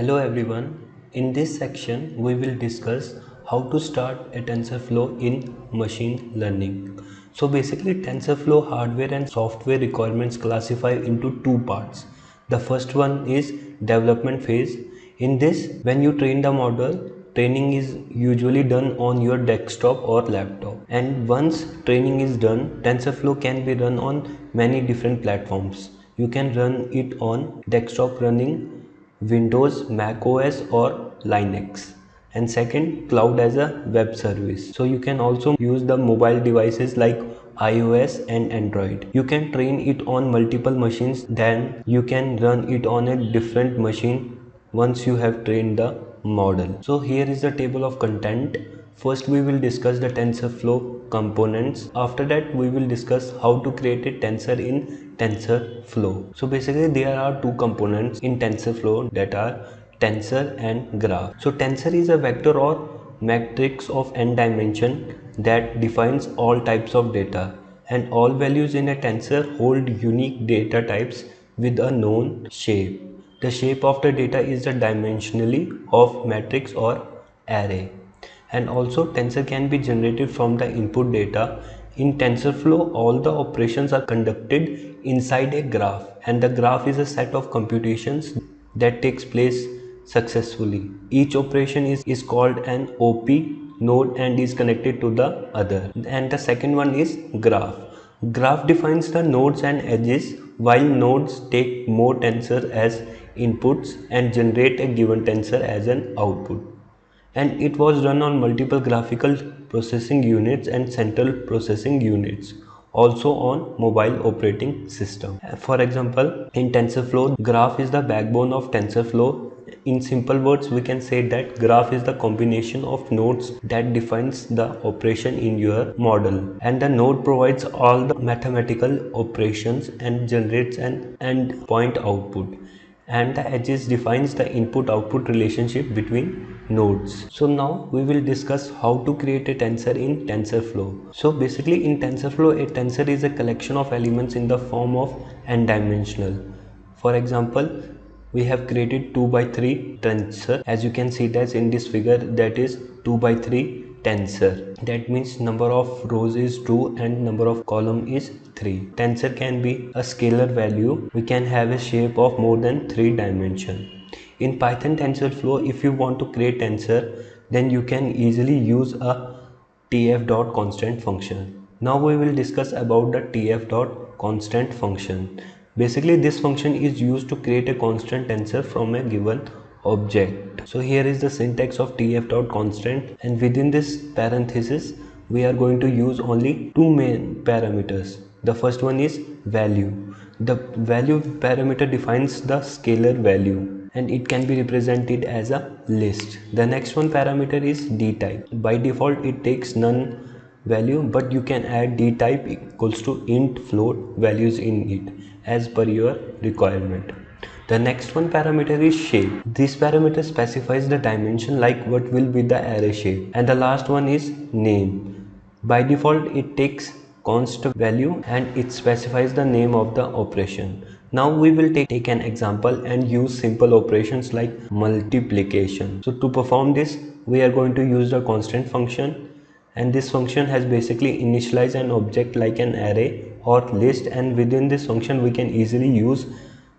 Hello everyone. In this section, we will discuss how to start a TensorFlow in machine learning. So basically, TensorFlow hardware and software requirements classify into two parts. The first one is development phase. In this, when you train the model, training is usually done on your desktop or laptop. And once training is done, TensorFlow can be run on many different platforms. You can run it on desktop running Windows, Mac OS or Linux. And second, cloud as a web service. So you can also use the mobile devices like iOS and Android. You can train it on multiple machines, then you can run it on a different machine once you have trained the model. So here is the table of content. First we will discuss the TensorFlow components. After that we will discuss how to create a tensor in TensorFlow. So basically there are two components in TensorFlow, that are tensor and graph. So tensor is a vector or matrix of n dimension that defines all types of data, and all values in a tensor hold unique data types with a known shape. The shape of the data is the dimensionally of matrix or array. And also tensor can be generated from the input data. In TensorFlow, all the operations are conducted inside a graph, and the graph is a set of computations that takes place successfully. Each operation is called an OP node and is connected to the other. And the second one is graph. Graph defines the nodes and edges, while nodes take more tensor as inputs and generate a given tensor as an output. And it was run on multiple graphical processing units and central processing units, also on mobile operating system. For example, in TensorFlow, graph is the backbone of TensorFlow. In simple words, we can say that graph is the combination of nodes that defines the operation in your model, and the node provides all the mathematical operations and generates an endpoint output, and the edges defines the input-output relationship between nodes. So now we will discuss how to create a tensor in TensorFlow. So basically in TensorFlow, a tensor is a collection of elements in the form of n-dimensional. For example, we have created 2 by 3 tensor. As you can see that in this figure, that is 2 by 3 tensor. That means number of rows is 2 and number of column is 3. Tensor can be a scalar value. We can have a shape of more than 3 dimensions. In Python TensorFlow, if you want to create tensor, then you can easily use a tf.constant function. Now we will discuss about the tf.constant function. Basically this function is used to create a constant tensor from a given object. So here is the syntax of tf.constant, and within this parenthesis we are going to use only two main parameters. The first one is value. The value parameter defines the scalar value, and it can be represented as a list. The next one parameter is dtype. By default it takes none value, but you can add dtype equals to int, float values in it as per your requirement. The next one parameter is shape. This parameter specifies the dimension, like what will be the array shape. And the last one is name. By default it takes const value and it specifies the name of the operation. Now we will take an example and use simple operations like multiplication. So to perform this, we are going to use the constant function, and this function has basically initialized an object like an array or list, and within this function we can easily use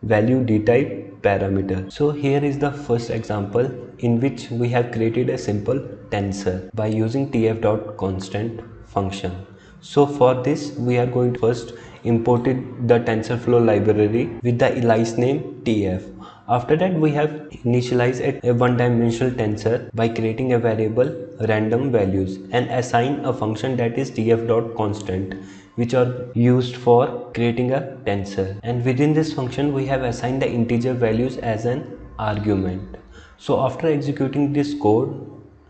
value dtype parameter. So here is the first example in which we have created a simple tensor by using tf.constant function. So for this we are going to first imported the TensorFlow library with the alias name tf. After that we have initialized a one-dimensional tensor by creating a variable random values and assign a function that is tf.constant, which are used for creating a tensor, and within this function we have assigned the integer values as an argument. So after executing this code,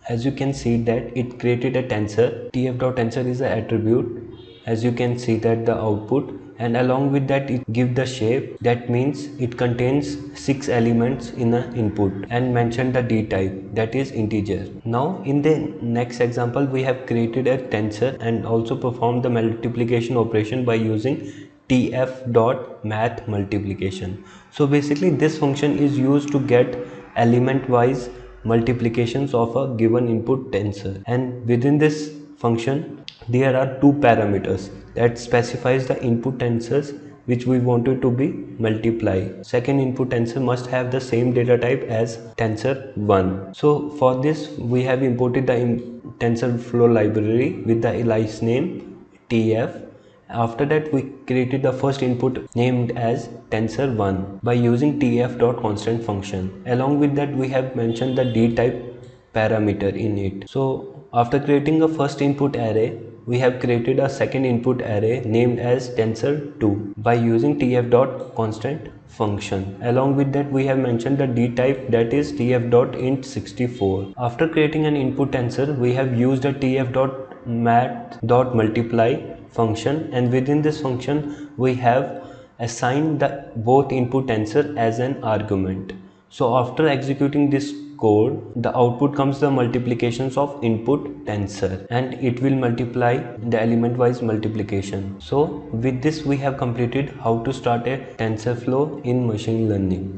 as you can see that it created a tensor. tf.tensor is an attribute, as you can see that the output, and along with that it gives the shape. That means it contains 6 elements in an input, and mention the d type, that is integer. Now in the next example we have created a tensor and also performed the multiplication operation by using tf.math multiplication. So basically this function is used to get element wise multiplications of a given input tensor, and within this function there are two parameters that specifies the input tensors which we wanted to be multiply. Second input tensor must have the same data type as tensor 1. So for this we have imported the TensorFlow library with the alias name TF. After that we created the first input named as tensor1 by using tf.constant function. Along with that we have mentioned the dtype parameter in it. So after creating a first input array, we have created a second input array named as tensor2 by using tf.constant function. Along with that we have mentioned the dtype, that is tf.int64. After creating an input tensor, we have used a tf.math.multiply function, and within this function we have assigned the both input tensor as an argument. So after executing this code, the output comes the multiplications of input tensor, and it will multiply the element wise multiplication. So with this we have completed how to start a TensorFlow in machine learning.